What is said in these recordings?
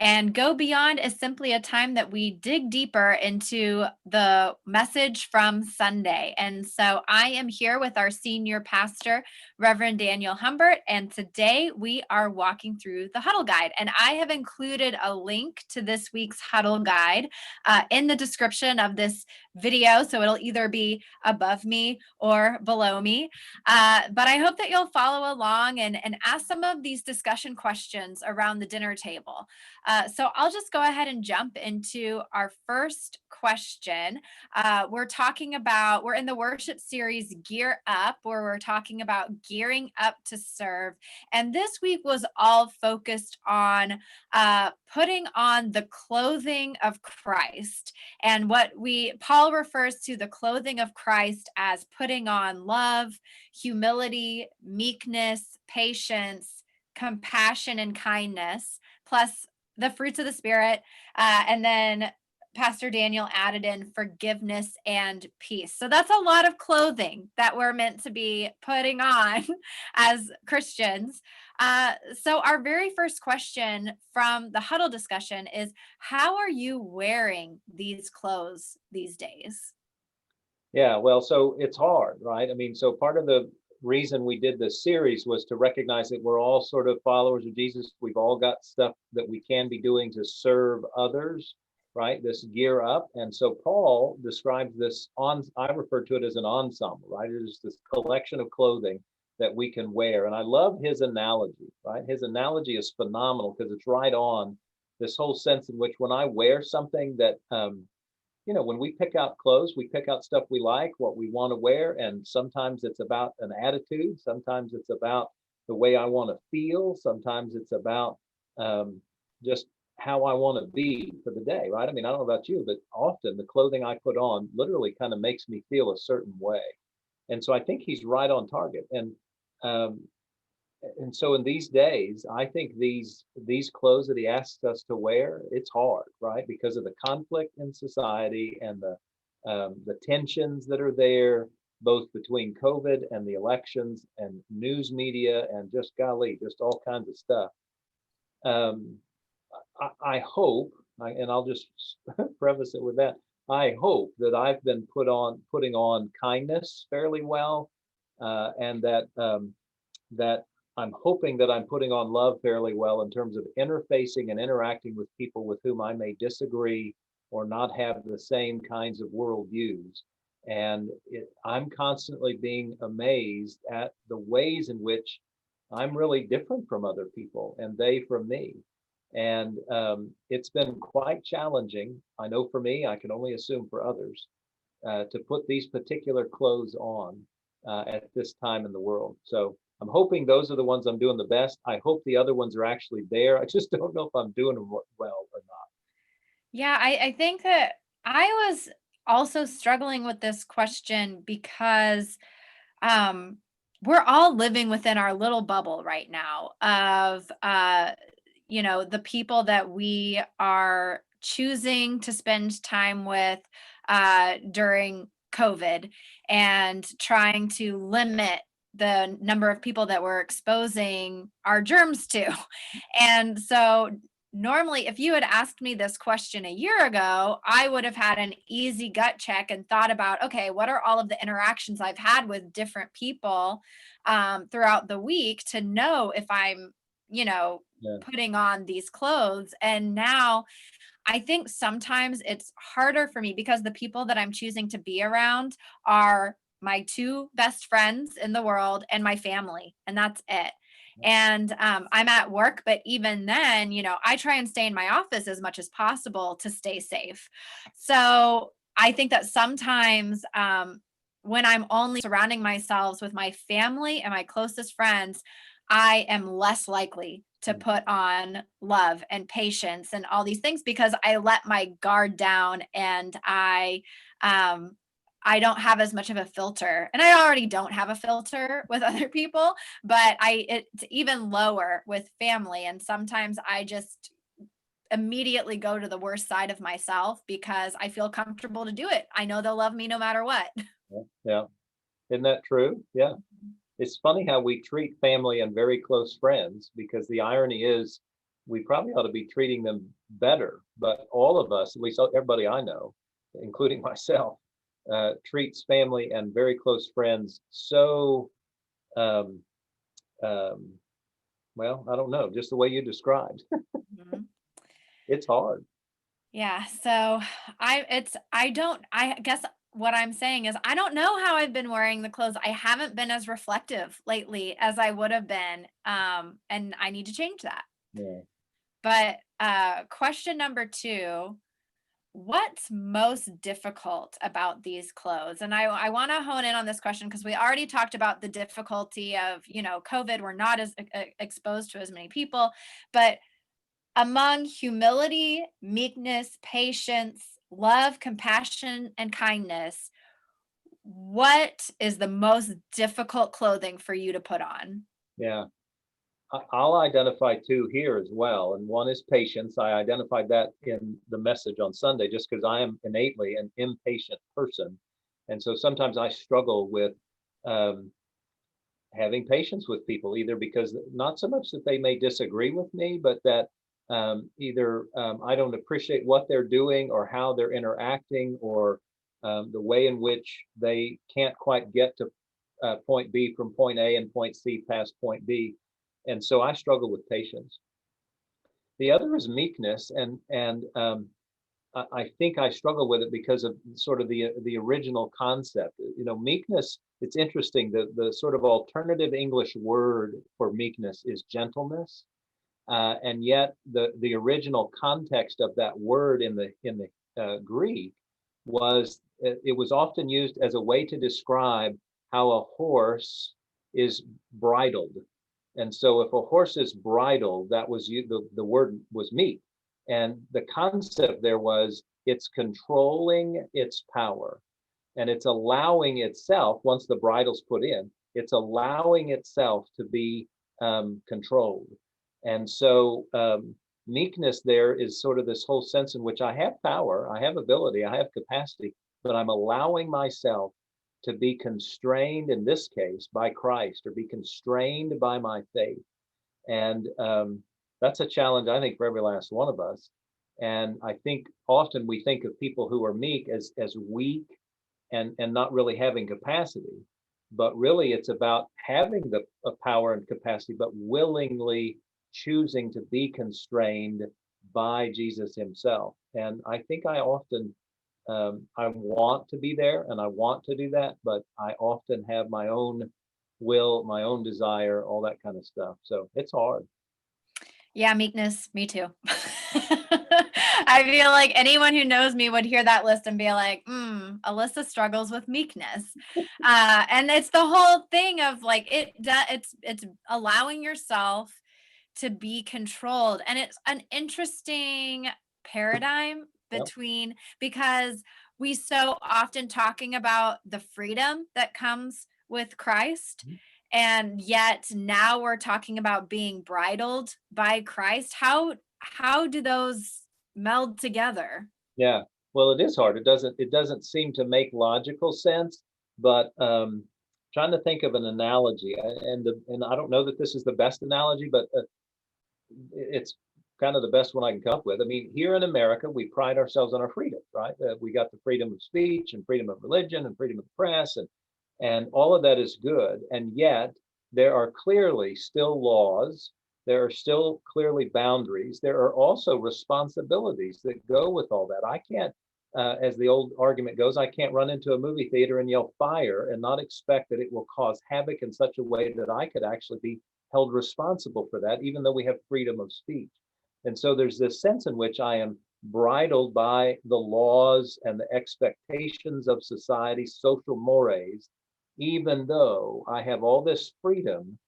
And Go Beyond is simply a time that we dig deeper into the message from Sunday. And so I am here with our senior pastor, Reverend Daniel Humbert, and today we are walking through the Huddle Guide. And I have included a link to this week's Huddle Guide in the description of this video, so it'll either be above me or below me. But I hope that you'll follow along and ask some of these discussion questions around the dinner table. So I'll just go ahead and jump into our first question. We're in the worship series Gear Up, where we're talking about gearing up to serve. And this week was all focused on putting on the clothing of Christ. And Paul refers to the clothing of Christ as putting on love, humility, meekness, patience, compassion, and kindness, plus the fruits of the Spirit. And then Pastor Daniel added in forgiveness and peace. So that's a lot of clothing that we're meant to be putting on as Christians. So our very first question from the Huddle discussion is, how are you wearing these clothes these days? Yeah, well, so it's hard, right? I mean, so part of the reason we did this series was to recognize that we're all sort of followers of Jesus. We've all got stuff that we can be doing to serve others, right? This gear up. And so Paul describes this I refer to it as an ensemble, right? It is this collection of clothing that we can wear. And I love his analogy, right? His analogy is phenomenal because it's right on this whole sense in which when I wear something that, when we pick out clothes, we pick out stuff we like, what we want to wear. And sometimes it's about an attitude. Sometimes it's about the way I want to feel. Sometimes it's about just how I want to be for the day, right? I mean, I don't know about you, but often the clothing I put on literally kind of makes me feel a certain way. And so I think he's right on target. And so in these days, I think these clothes that he asks us to wear, it's hard, right? Because of the conflict in society and the tensions that are there, both between COVID and the elections and news media and just just all kinds of stuff. I hope, and I'll just preface it with that, I hope that I've been putting on kindness fairly well, and that I'm hoping that I'm putting on love fairly well in terms of interfacing and interacting with people with whom I may disagree or not have the same kinds of worldviews. And I'm constantly being amazed at the ways in which I'm really different from other people and they from me. And it's been quite challenging. I know for me, I can only assume for others, to put these particular clothes on at this time in the world. So I'm hoping those are the ones I'm doing the best. I hope the other ones are actually there. I just don't know if I'm doing them well or not. Yeah, I think that I was also struggling with this question because um, we're all living within our little bubble right now of, the people that we are choosing to spend time with during COVID and trying to limit the number of people that we're exposing our germs to. And so normally, if you had asked me this question a year ago, I would have had an easy gut check and thought about, okay, what are all of the interactions I've had with different people throughout the week to know if I'm, putting on these clothes. And now I think sometimes it's harder for me because the people that I'm choosing to be around are my two best friends in the world and my family, and that's it. And I'm at work, but even then, I try and stay in my office as much as possible to stay safe. So I think that sometimes when I'm only surrounding myself with my family and my closest friends, I am less likely to put on love and patience and all these things because I let my guard down and I don't have as much of a filter, and I already don't have a filter with other people, but it's even lower with family. And sometimes I just immediately go to the worst side of myself because I feel comfortable to do it. I know they'll love me no matter what. Yeah. Isn't that true? Yeah. It's funny how we treat family and very close friends, because the irony is we probably ought to be treating them better. But all of us, at least everybody I know, including myself, treats family and very close friends so, um, um, well, I don't know, just the way you described. Mhm. It's hard. Yeah, so I guess what I'm saying is I don't know how I've been wearing the clothes. I haven't been as reflective lately as I would have been. And I need to change that. Yeah. But question number 2, what's most difficult about these clothes? And I want to hone in on this question because we already talked about the difficulty of, COVID. We're not as exposed to as many people, but among humility, meekness, patience, love, compassion, and kindness, what is the most difficult clothing for you to put on? Yeah. I'll identify two here as well. And one is patience. I identified that in the message on Sunday just because I am innately an impatient person. And so sometimes I struggle with um, having patience with people, either because not so much that they may disagree with me, but that either I don't appreciate what they're doing or how they're interacting or the way in which they can't quite get to point B from point A and point C past point B. And so I struggle with patience. The other is meekness, and I think I struggle with it because of sort of the original concept. Meekness. It's interesting. The sort of alternative English word for meekness is gentleness, and yet the original context of that word in the Greek was it was often used as a way to describe how a horse is bridled. And so if a horse is bridled, that was the word was meek. And the concept there was it's controlling its power and it's allowing itself, once the bridle's put in, it's allowing itself to be controlled. And so meekness there is sort of this whole sense in which I have power, I have ability, I have capacity, but I'm allowing myself to be constrained, in this case, by Christ or be constrained by my faith. And that's a challenge, I think, for every last one of us. And I think often we think of people who are meek as weak and not really having capacity. But really, it's about having the power and capacity, but willingly choosing to be constrained by Jesus himself. And I think I want to be there and I want to do that, but I often have my own will, my own desire, all that kind of stuff. So it's hard. Yeah, meekness, me too. I feel like anyone who knows me would hear that list and be like, Alyssa struggles with meekness. And it's the whole thing of like it's allowing yourself to be controlled. And it's an interesting paradigm Yep. between because we so often talking about the freedom that comes with Christ, and yet now we're talking about being bridled by Christ. How do those meld together? Yeah. Well, it is hard. It doesn't seem to make logical sense, but trying to think of an analogy, and I don't know that this is the best analogy, but it's kind of the best one I can come up with. I mean, here in America, we pride ourselves on our freedom, right? We got the freedom of speech and freedom of religion and freedom of the press, and all of that is good. And yet, there are clearly still laws. There are still clearly boundaries. There are also responsibilities that go with all that. I can't, as the old argument goes, I can't run into a movie theater and yell fire and not expect that it will cause havoc in such a way that I could actually be held responsible for that, even though we have freedom of speech. And so there's this sense in which I am bridled by the laws and the expectations of society, social mores, even though I have all this freedom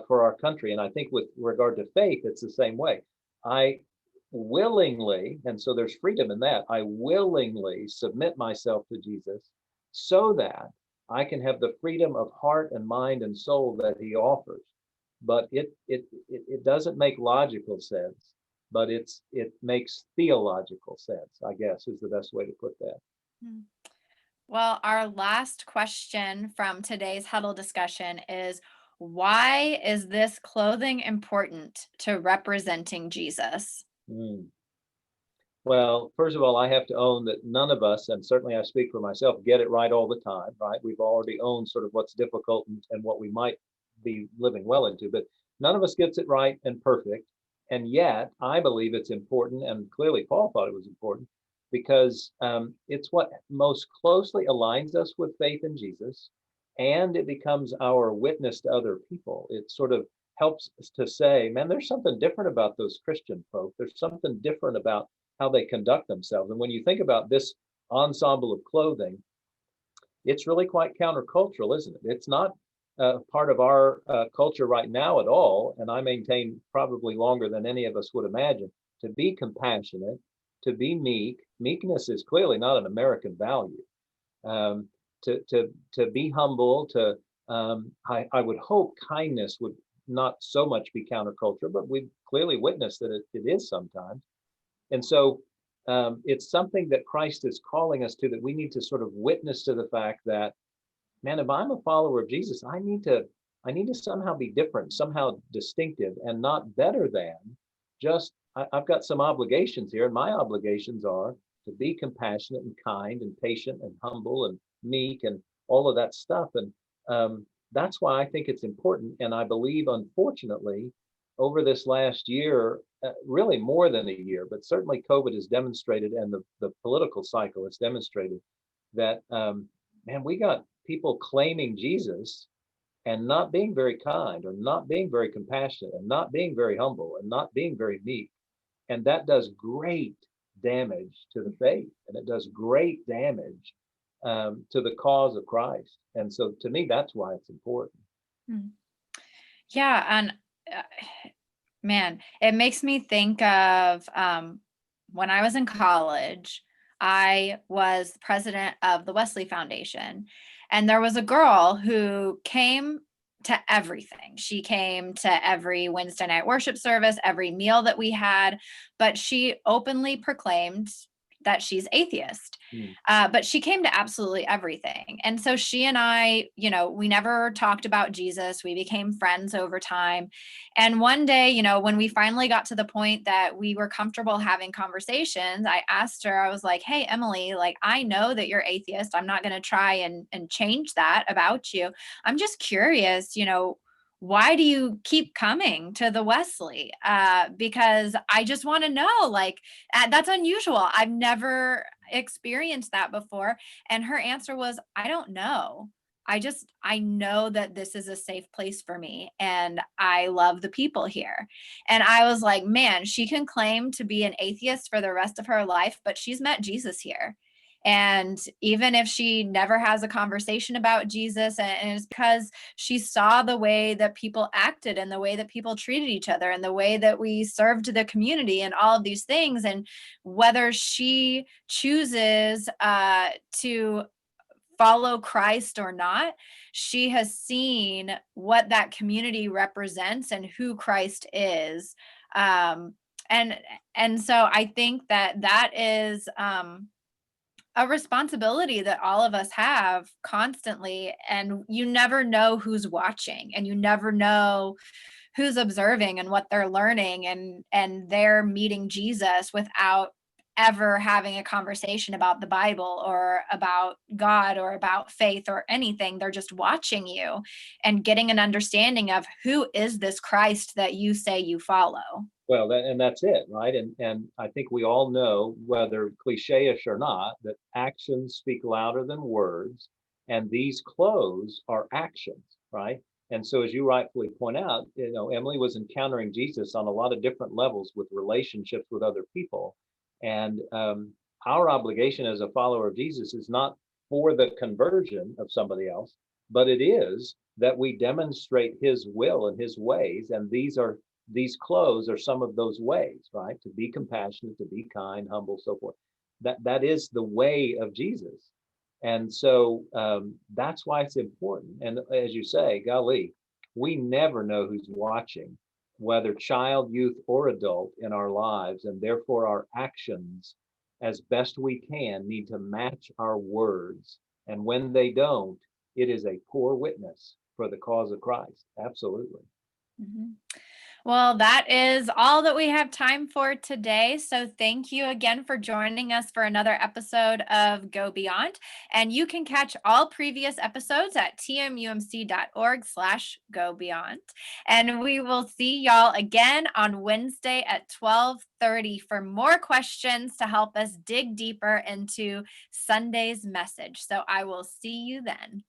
for our country. And I think with regard to faith, it's the same way. I willingly, and so there's freedom in that, I willingly submit myself to Jesus so that I can have the freedom of heart and mind and soul that he offers. But it doesn't make logical sense, but it makes theological sense, I guess, is the best way to put that. Hmm. Well, our last question from today's huddle discussion is, Why is this clothing important to representing Jesus? Mm. Well, first of all, I have to own that none of us, and certainly I speak for myself, get it right all the time, right? We've already owned sort of what's difficult and what we might be living well into, but none of us gets it right and perfect. And yet, I believe it's important, and clearly Paul thought it was important because it's what most closely aligns us with faith in Jesus, and it becomes our witness to other people. It sort of helps us to say, man, there's something different about those Christian folk. There's something different about how they conduct themselves. And when you think about this ensemble of clothing, it's really quite countercultural, isn't it? It's not part of our culture right now at all. And I maintain probably longer than any of us would imagine to be compassionate, to be meek. Meekness is clearly not an American value. Um, to be humble, I would hope kindness would not so much be counterculture, but we've clearly witnessed that it is sometimes. And so it's something that Christ is calling us to, that we need to sort of witness to the fact that, man, if I'm a follower of Jesus, I need to somehow be different, somehow distinctive, and not better than. Just I've got some obligations here, and my obligations are to be compassionate and kind and patient and humble and meek and all of that stuff. And that's why I think it's important. And I believe, unfortunately, over this last year, really more than a year, but certainly COVID has demonstrated, and the political cycle has demonstrated that, man, we got people claiming Jesus and not being very kind, or not being very compassionate, and not being very humble, and not being very meek. And that does great damage to the faith, and it does great damage to the cause of Christ. And so to me, that's why it's important. Mm. Yeah, and uh, man, it makes me think of when I was in college, I was president of the Wesley Foundation, and there was a girl who came to everything. She came to every Wednesday night worship service, every meal that we had, but she openly proclaimed that she's atheist. Mm. But she came to absolutely everything. And so she and I, we never talked about Jesus. We became friends over time. And one day, when we finally got to the point that we were comfortable having conversations, I asked her, I was like, hey, Emily, like, I know that you're atheist. I'm not going to try and change that about you. I'm just curious, why do you keep coming to the Wesley? Because I just want to know, like, that's unusual. I've never experienced that before. And her answer was, I don't know. I know that this is a safe place for me, and I love the people here. And I was like, man, she can claim to be an atheist for the rest of her life, but she's met Jesus here. And even if she never has a conversation about Jesus, and it's because she saw the way that people acted, and the way that people treated each other, and the way that we served the community, and all of these things. And whether she chooses to follow Christ or not, she has seen what that community represents and who Christ is. Um, and and so I think that that is a responsibility that all of us have constantly, and you never know who's watching, and you never know who's observing and what they're learning, and they're meeting Jesus without ever having a conversation about the Bible or about God or about faith or anything. They're just watching you and getting an understanding of, who is this Christ that you say you follow? Well, and that's it, right? And I think we all know, whether cliche-ish or not, that actions speak louder than words, and these clothes are actions, right? And so, as you rightfully point out, Emily was encountering Jesus on a lot of different levels with relationships with other people, and our obligation as a follower of Jesus is not for the conversion of somebody else, but it is that we demonstrate His will and His ways, and these clothes are some of those ways, right? To be compassionate, to be kind, humble, so forth. That is the way of Jesus. And so that's why it's important. And as you say, golly, we never know who's watching, whether child, youth, or adult in our lives. And therefore, our actions, as best we can, need to match our words. And when they don't, it is a poor witness. for the cause of Christ. Absolutely. Mhm. Well, that is all that we have time for today. So thank you again for joining us for another episode of Go Beyond. And you can catch all previous episodes at tmumc.org/go beyond. And we will see y'all again on Wednesday at 12:30 for more questions to help us dig deeper into Sunday's message. So I will see you then.